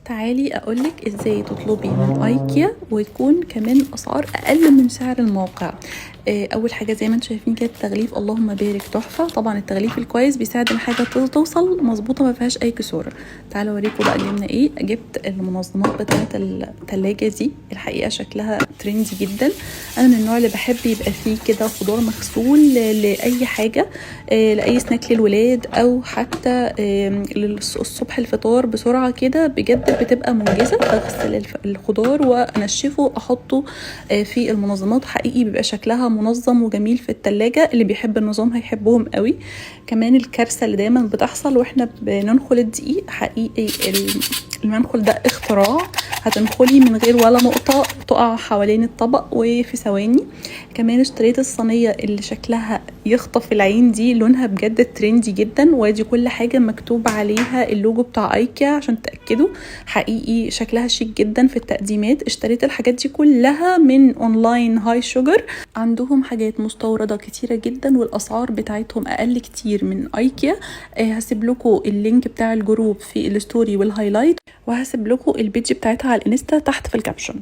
تعالي اقولك ازاي تطلبي من ايكيا ويكون كمان اسعار اقل من سعر الموقع. اول حاجه زي ما انتم شايفين كده التغليف اللهم بارك تحفه. طبعا التغليف الكويس بيساعد الحاجه توصل مظبوطه ما فيهاش اي كسوره. تعالوا اوريكم بقى جبنا ايه. جبت المنظمات بتاعه الثلاجه دي، الحقيقه شكلها ترندي جدا. انا من النوع اللي بحب يبقى فيه كده خضار مغسول لاي حاجه، لاي سناك للولاد او حتى الصبح الفطار بسرعه كده. بجد بتبقى منجزه. بغسل الخضار وانشفه احطه في المنظمات، حقيقي بيبقى شكلها منظم وجميل في التلاجة. اللي بيحب النظام هيحبهم قوي. كمان الكارثه اللي دايما بتحصل واحنا بننخل الدقيق، حقيقي المنخل ده اختراع. هتنخلي من غير ولا نقطه تقع حوالين الطبق وفي ثواني. كمان اشتريت الصينيه اللي شكلها يخطف العين دي، لونها بجد ترندي جدا، وادي كل حاجه مكتوب عليها اللوجو بتاع ايكيا عشان تاكدوا. حقيقي شكلها شيك جدا في التقديمات. اشتريت الحاجات دي كلها من اونلاين هاي شوجر. عندهم حاجات مستورده كتيره جدا والاسعار بتاعتهم اقل كتير من ايكيا. هسيب لكم اللينك بتاع الجروب في الستوري والهايلايت، وهسيب لكم البيج بتاعتها على الانستا تحت في الكابشن.